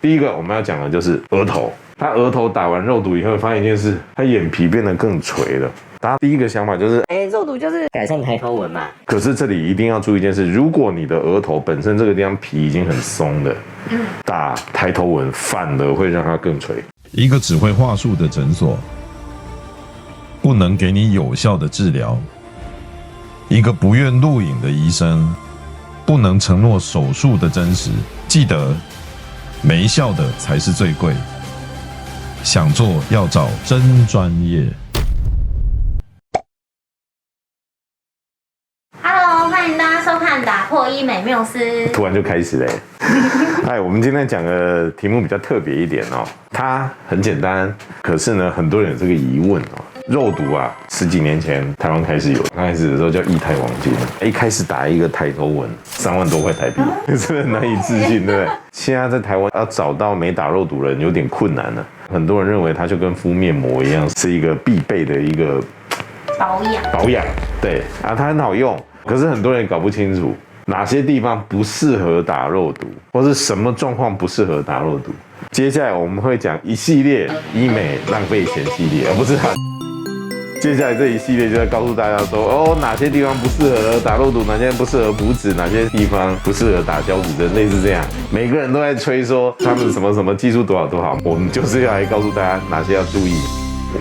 第一个我们要讲的就是额头，他额头打完肉毒以后，发现一件事，他眼皮变得更垂了。大家第一个想法就是，肉毒就是改善抬头纹嘛。可是这里一定要注意一件事，如果你的额头本身这个地方皮已经很松了，打抬头纹反而会让它更垂。一个只会话术的诊所，不能给你有效的治疗；一个不愿录影的医生，不能承诺手术的真实。记得，没效的才是最贵。想做要找真专业。Hello， 欢迎大家收看《打破医美缪斯》。突然就开始嘞！哎，我们今天讲的题目比较特别一点哦，它很简单，可是呢，很多人有这个疑问哦。肉毒啊，10几年前台湾开始有，刚开始的时候叫液态黄金，一开始打一个抬头纹3万多块台币，真的难以置信，对不对？现在在台湾要找到没打肉毒的人有点困难了，很多人认为它就跟敷面膜一样，是一个必备的一个保养，对啊，它很好用，可是很多人搞不清楚哪些地方不适合打肉毒，或是什么状况不适合打肉毒。接下来我们会讲一系列医美浪费钱系列，不是啊。接下来这一系列就在告诉大家说，哦，哪些地方不适合打肉毒，哪些不适合补脂，哪些地方不适合打胶质针，类似这样。每个人都在吹说他们什么什么技术多好多好，我们就是要来告诉大家哪些要注意。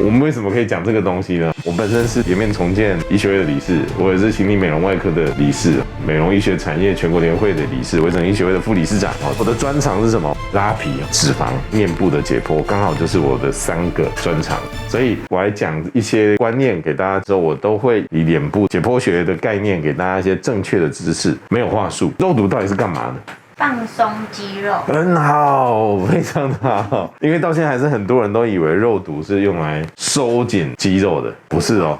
我们为什么可以讲这个东西呢？我本身是颜面重建医学会的理事，我也是心理美容外科的理事，美容医学产业全国联会的理事，微整医学会的副理事长。我的专长是什么？拉皮、脂肪、面部的解剖，刚好就是我的3个专长。所以我来讲一些观念给大家之后，我都会以脸部解剖学的概念给大家一些正确的知识，没有话术。肉毒到底是干嘛的？放松肌肉，很好，非常的好。因为到现在还是很多人都以为肉毒是用来收紧肌肉的，不是哦。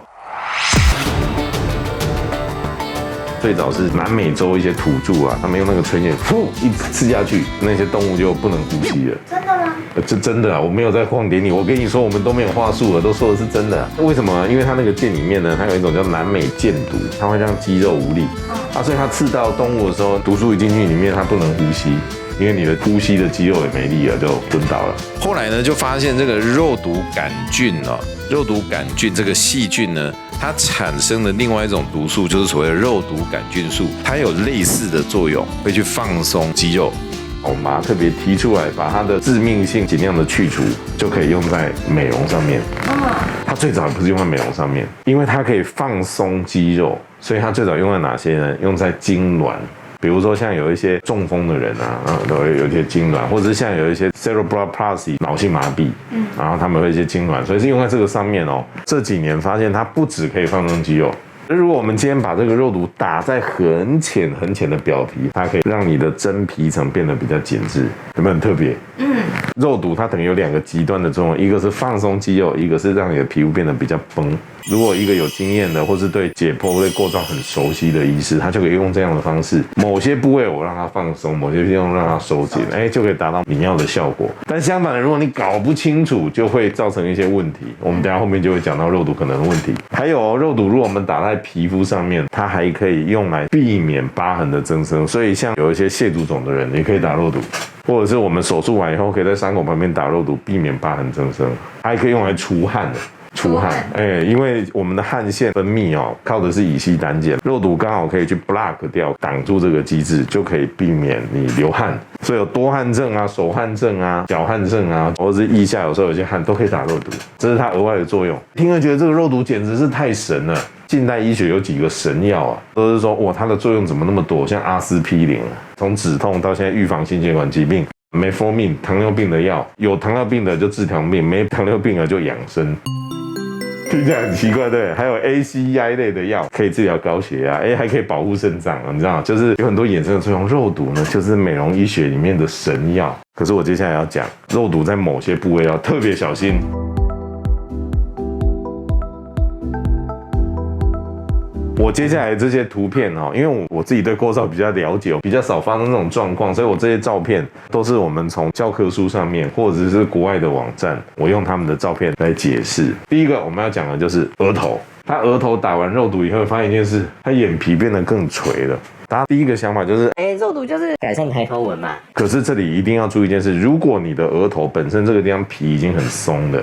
最早是南美洲一些土著啊，他们用那个吹剑，一刺下去，那些动物就不能呼吸了。真的吗？这真的啊，我没有在晃点你。我跟你说，我们都没有话术了，都说的是真的。为什么？因为它那个剑里面呢，它有一种叫南美箭毒，它会让肌肉无力。所以它刺到动物的时候，毒素一进去里面，它不能呼吸。因为你的呼吸的肌肉也没力了，就昏倒了。后来呢，就发现这个肉毒杆菌肉毒杆菌这个细菌呢，它产生的另外一种毒素，就是所谓的肉毒杆菌素，它有类似的作用，会去放松肌肉。我们把它特别提出来，把它的致命性尽量的去除，就可以用在美容上面。它最早不是用在美容上面，因为它可以放松肌肉，所以它最早用在哪些呢？用在痉挛。比如说像有一些中风的人啊，都会有一些痉挛，或者是像有一些 cerebral palsy 脑性麻痹，然后他们会有一些痉挛，所以是用在这个上面哦。这几年发现它不只可以放松肌肉，如果我们今天把这个肉毒打在很浅很浅的表皮，它可以让你的真皮层变得比较紧致，有没有很特别？肉毒它等于有2个极端的作用，一个是放松肌肉，一个是让你的皮肤变得比较绷。如果一个有经验的，或是对解剖、对构造很熟悉的医师，他就可以用这样的方式，某些部位我让它放松，某些地方让它收紧，就可以达到你要的效果。但相反的，如果你搞不清楚，就会造成一些问题。我们等一下后面就会讲到肉毒可能的问题。还有肉毒，如果我们打在皮肤上面，它还可以用来避免疤痕的增生。所以像有一些蟹足肿的人，也可以打肉毒。或者是我们手术完以后，可以在伤口旁边打肉毒，避免疤痕增生，还可以用来除汗的。因为我们的汗腺分泌靠的是乙烯胆碱，肉毒刚好可以去 block 掉，挡住这个机制，就可以避免你流汗。所以有多汗症啊、手汗症啊、脚汗症啊，或者是腋下有时候有些汗都可以打肉毒，这是它额外的作用。听了觉得这个肉毒简直是太神了。近代医学有几个神药啊，都是说哇，它的作用怎么那么多？像阿司匹林，从止痛到现在预防心血管疾病。metformin 糖尿病的药，有糖尿病的就治糖尿病，没糖尿病的就养生。听起来很奇怪，对？还有 ACI 类的药可以治疗高血压，还可以保护肾脏，你知道，就是有很多衍生的作用。肉毒呢，就是美容医学里面的神药。可是我接下来要讲，肉毒在某些部位要特别小心。我接下来这些图片因为我自己对构造比较了解，比较少发生这种状况，所以我这些照片都是我们从教科书上面或者是国外的网站，我用他们的照片来解释。第一个我们要讲的就是额头，他额头打完肉毒以后，发现一件事，他眼皮变得更垂了。大家第一个想法就是，肉毒就是改善抬头纹嘛。可是这里一定要注意一件事，如果你的额头本身这个地方皮已经很松的，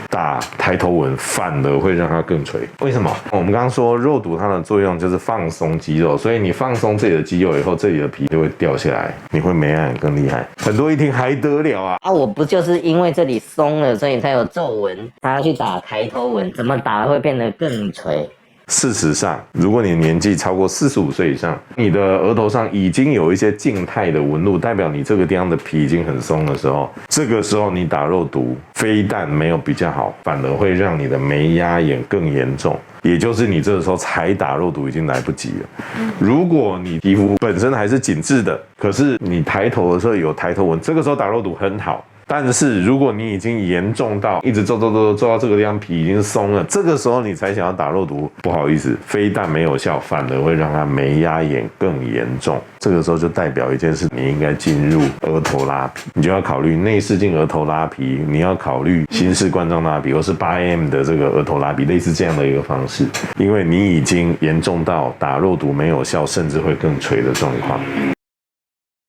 打抬头纹反而会让它更垂。为什么？我们刚刚说肉毒它的作用就是放松肌肉，所以你放松这里的肌肉以后，这里的皮就会掉下来，你会美感更厉害。很多一听还得了啊！我不就是因为这里松了，所以才有皱纹，他要去打抬头纹，怎么打会变得更垂？事实上，如果你年纪超过45岁以上，你的额头上已经有一些静态的纹路，代表你这个地方的皮已经很松的时候，这个时候你打肉毒，非但没有比较好，反而会让你的眉压眼更严重。也就是你这个时候才打肉毒已经来不及了。如果你皮肤本身还是紧致的，可是你抬头的时候有抬头纹，这个时候打肉毒很好。但是如果你已经严重到一直皱到这个地方皮已经松了，这个时候你才想要打肉毒，不好意思，非但没有效，反而会让它眉压眼更严重。这个时候就代表一件事，你应该进入额头拉皮，你就要考虑内视镜额头拉皮，你要考虑新式冠状拉皮，或是8mm的这个额头拉皮，类似这样的一个方式，因为你已经严重到打肉毒没有效，甚至会更垂的状况。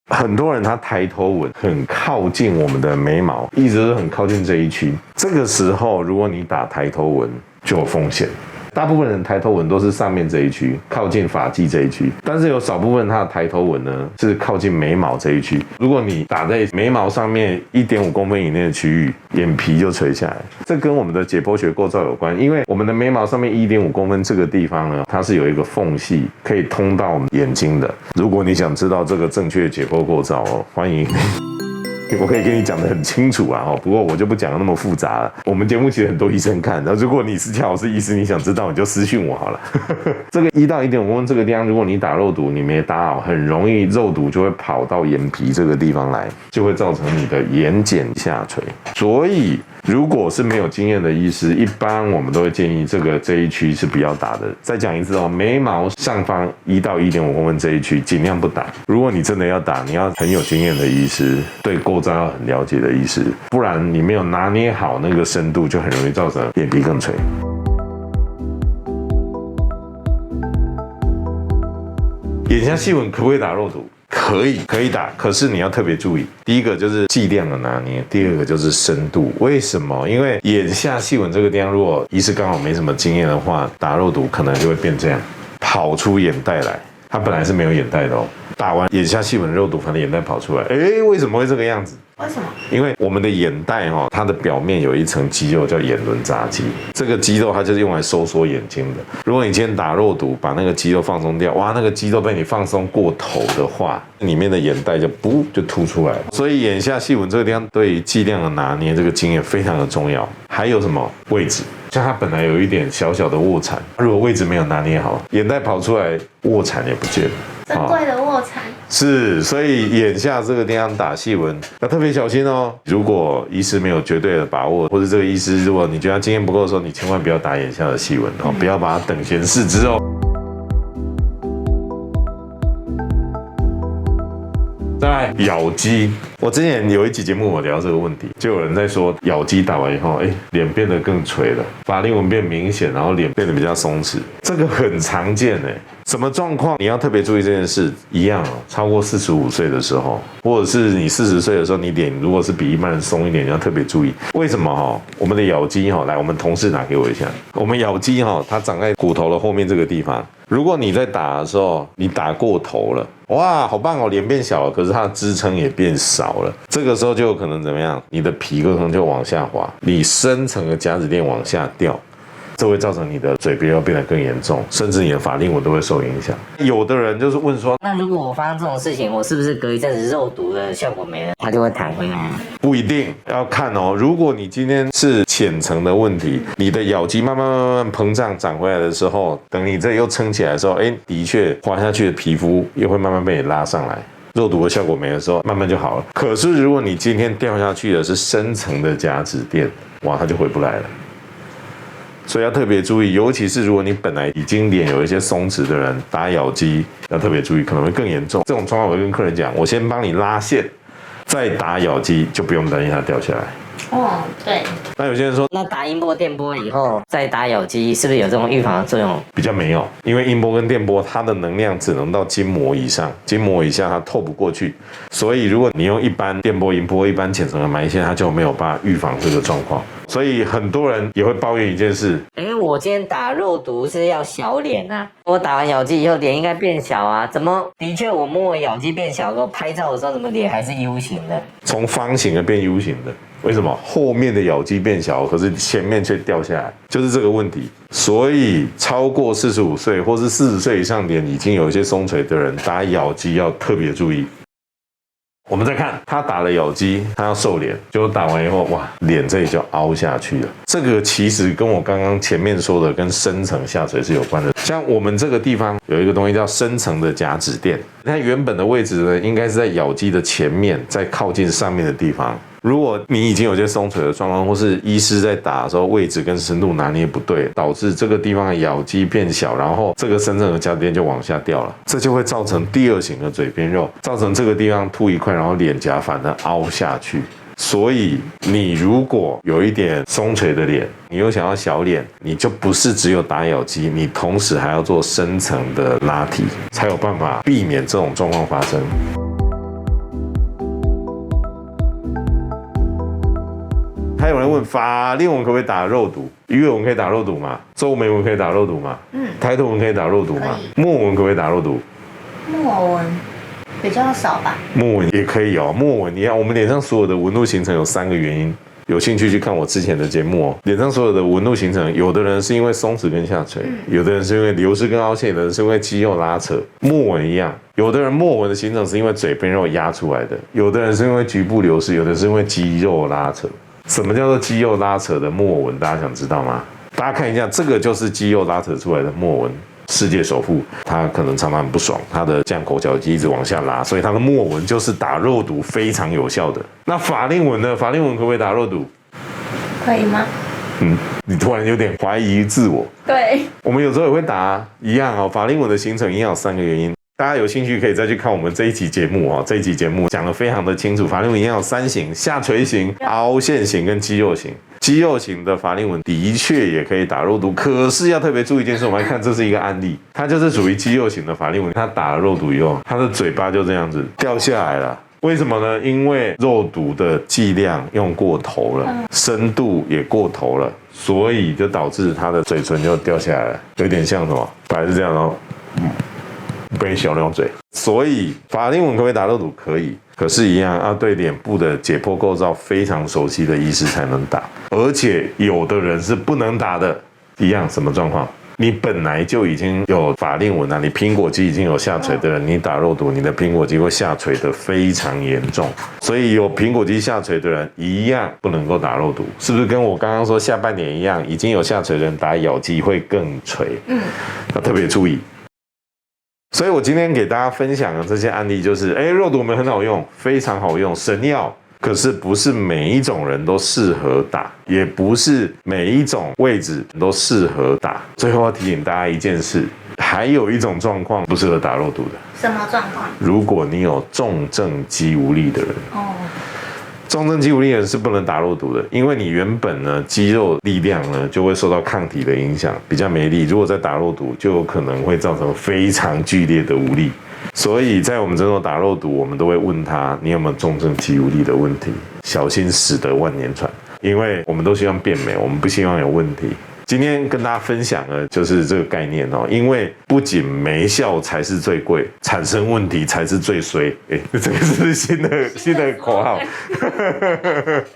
很多人他抬头纹很靠近我们的眉毛，一直都很靠近这一区，这个时候如果你打抬头纹就有风险。大部分人抬头纹都是上面这一区，靠近发际这一区，但是有少部分他的抬头纹呢是靠近眉毛这一区。如果你打在眉毛上面1.5公分以内的区域，眼皮就垂下来。这跟我们的解剖学构造有关，因为我们的眉毛上面1.5公分这个地方呢，它是有一个缝隙可以通到眼睛的。如果你想知道这个正确解剖构造欢迎我可以跟你讲得很清楚啊，不过我就不讲得那么复杂了。我们节目其实很多医生看，然后如果你是乔老师医师，你想知道你就私讯我好了。这个1到1.5公分这个地方，如果你打肉毒你没打好，很容易肉毒就会跑到眼皮这个地方来，就会造成你的眼睑下垂。所以如果是没有经验的医师，一般我们都会建议这一区是不要打的。再讲一次眉毛上方1到1.5公分这一区尽量不打。如果你真的要打，你要很有经验的医师，对构造要很了解的医师，不然你没有拿捏好那个深度，就很容易造成眼皮更垂。眼下细纹可不可以打肉毒？可以打，可是你要特别注意，第一个就是剂量的拿捏，第二个就是深度。为什么？因为眼下细纹这个地方，如果医师刚好没什么经验的话，打肉毒可能就会变这样，跑出眼袋来。它本来是没有眼袋的打完眼下细纹肉毒，反正眼袋跑出来。为什么会这个样子？为什么？因为我们的眼袋它的表面有一层肌肉叫眼轮匝肌，这个肌肉它就是用来收缩眼睛的。如果你今天打肉毒把那个肌肉放松掉，哇，那个肌肉被你放松过头的话，里面的眼袋就凸出来了。所以眼下细纹这个地方对于剂量的拿捏这个经验非常的重要。还有什么位置？像它本来有一点小小的卧蚕，如果位置没有拿捏好，眼袋跑出来，卧蚕也不见了。珍贵的卧蚕是，所以眼下这个地方打细纹要特别小心哦。如果医师没有绝对的把握，或者这个医师如果你觉得他经验不够的时候，你千万不要打眼下的细纹不要把它等闲视之哦。再来咬肌，我之前有一集节目我聊这个问题，就有人在说咬肌打完以后，脸变得更垂了，法令纹变明显，然后脸变得比较松弛，这个很常见什么状况你要特别注意这件事？一样超过45岁的时候，或者是你40岁的时候，你脸如果是比一般人松一点，你要特别注意。为什么我们的咬肌来，我们同事拿给我一下，我们咬肌它长在骨头的后面这个地方。如果你在打的时候，你打过头了，哇，好棒脸变小了，可是它的支撑也变少了，这个时候就有可能怎么样？你的皮可能就往下滑，你深层的甲子链往下掉。这会造成你的嘴边要变得更严重，甚至你的法令纹都会受影响。有的人就是问说，那如果我发生这种事情，我是不是隔一阵子肉毒的效果没了，它就会弹回来？不一定，要看如果你今天是浅层的问题，你的咬肌慢慢膨胀长回来的时候，等你这又撑起来的时候，的确滑下去的皮肤又会慢慢被你拉上来。肉毒的效果没的时候，慢慢就好了。可是如果你今天掉下去的是深层的甲子链，哇，它就回不来了。所以要特别注意，尤其是如果你本来已经脸有一些松弛的人，打咬肌要特别注意，可能会更严重。这种状况我会跟客人讲，我先帮你拉线，再打咬肌，就不用担心它掉下来。哦，对，那有些人说那打音波、电波以后再打咬肌，是不是有这种预防的作用？比较没有，因为音波跟电波它的能量只能到筋膜以上，筋膜以下它透不过去，所以如果你用一般电波、音波、一般浅层的埋线，它就没有办法预防这个状况。所以很多人也会抱怨一件事，我今天打肉毒是要小脸啊，我打完咬肌以后脸应该变小啊，怎么的确我摸咬肌变小，我拍照的时候怎么脸还是 U 型的？从方形的变 U 型的，为什么？后面的咬肌变小，可是前面却掉下来，就是这个问题。所以超过45岁或是40岁以上脸已经有一些松垂的人，打咬肌要特别注意。我们再看他打了咬肌，他要瘦脸，结果打完以后，哇，脸这里就凹下去了。这个其实跟我刚刚前面说的跟深层下垂是有关的。像我们这个地方有一个东西叫深层的甲脂垫，它原本的位置呢，应该是在咬肌的前面，在靠近上面的地方。如果你已经有些松垂的状况，或是医师在打的时候位置跟深度拿捏不对，导致这个地方的咬肌变小，然后这个深层的甲脂垫就往下掉了，这就会造成第二型的嘴边肉，造成这个地方凸一块，然后脸颊反而凹下去。所以你如果有一点松垂的脸，你又想要小脸，你就不是只有打咬肌，你同时还要做深层的拉提，才有办法避免这种状况发生。还有人问法令纹可不可以打肉毒？鱼尾纹可以打肉毒吗？皱眉纹可以打肉毒吗？抬头纹可以打肉毒吗？墨纹可不可以打肉毒？墨纹比较少吧。墨纹也可以哦，墨纹你看我们脸上所有的纹路形成有3个原因。有兴趣去看我之前的节目哦。脸上所有的纹路形成，有的人是因为松弛跟下垂，有的人是因为流失跟凹陷，有的人是因为肌肉拉扯。墨纹一样，有的人墨纹的形成是因为嘴边肉压出来的，有的人是因为局部流失，有的是因为肌肉拉扯。什么叫做肌肉拉扯的墨纹？大家想知道吗？大家看一下，这个就是肌肉拉扯出来的墨纹。世界首富，他可能常常很不爽，他的降口角肌一直往下拉，所以他的墨纹就是打肉毒非常有效的。那法令纹呢？法令纹可不可以打肉毒？可以吗？你突然有点怀疑自我。对，我们有时候也会打一样哦。法令纹的形成一样有3个原因。大家有兴趣可以再去看我们这一期节目哦。这一期节目讲得非常的清楚，法令纹一样有3型：下垂型、凹陷型跟肌肉型。肌肉型的法令纹的确也可以打肉毒，可是要特别注意一件事，我们来看这是一个案例，它就是属于肌肉型的法令纹，它打了肉毒以后，它的嘴巴就这样子掉下来了。为什么呢？因为肉毒的剂量用过头了，深度也过头了，所以就导致它的嘴唇就掉下来了，有点像什么？本来是这样哦，被小那种嘴。所以法令纹可不可以打肉毒？可以，可是一样要对脸部的解剖构造非常熟悉的医师才能打，而且有的人是不能打的。一样什么状况？你本来就已经有法令纹啊，你苹果肌已经有下垂的人，你打肉毒，你的苹果肌会下垂的非常严重。所以有苹果肌下垂的人一样不能够打肉毒，是不是跟我刚刚说下半年一样？已经有下垂的人打咬肌会更垂，要特别注意。所以我今天给大家分享的这些案例就是，肉毒我们很好用，非常好用，神药。可是不是每一种人都适合打，也不是每一种位置都适合打。最后要提醒大家一件事，还有一种状况不适合打肉毒的。什么状况？如果你有重症肌无力的人。重症肌无力人是不能打肉毒的，因为你原本呢肌肉力量呢就会受到抗体的影响，比较没力。如果再打肉毒，就有可能会造成非常剧烈的无力。所以在我们诊所打肉毒，我们都会问他你有没有重症肌无力的问题，小心驶得万年船。因为我们都希望变美，我们不希望有问题。今天跟大家分享的就是这个概念哦，因为不仅没效才是最贵，产生问题才是最衰。这个是新的口号。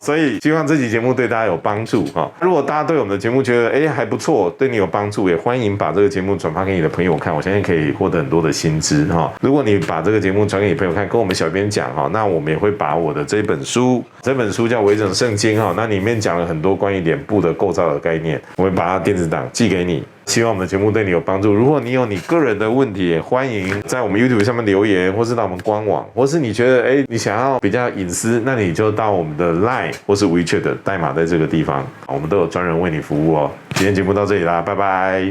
所以希望这期节目对大家有帮助哈。如果大家对我们的节目觉得还不错，对你有帮助，也欢迎把这个节目转发给你的朋友看，我相信可以获得很多的新知哈。如果你把这个节目传给你朋友看，跟我们小编讲哈，那我们也会把我的这本书叫《微整圣经》哈，那里面讲了很多关于脸部的构造的概念，我会把它电子档寄给你。希望我们的节目对你有帮助。如果你有你个人的问题，也欢迎在我们 YouTube 上面留言，或是到我们官网，或是你觉得你想要比较隐私，那你就到我们的 Line 或是 WeChat 的代码在这个地方，我们都有专人为你服务哦。今天节目到这里啦，拜拜。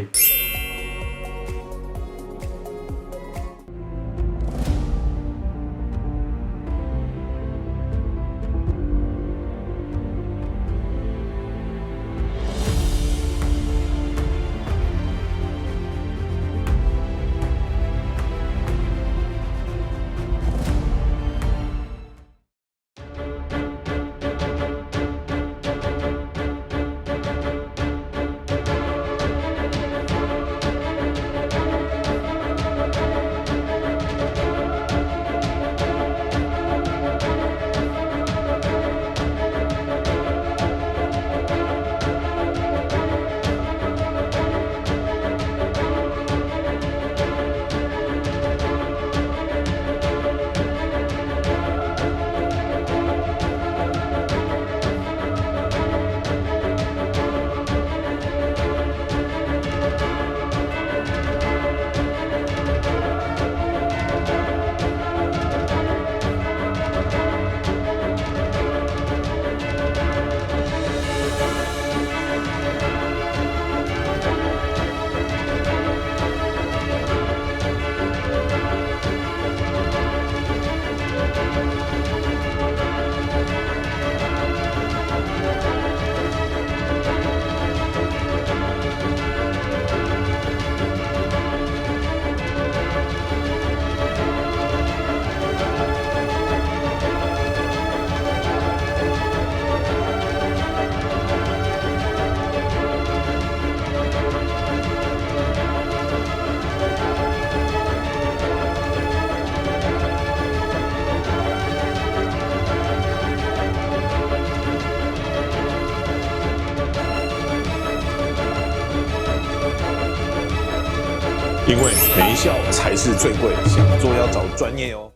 因为没效才是最贵，想做要找专业哦。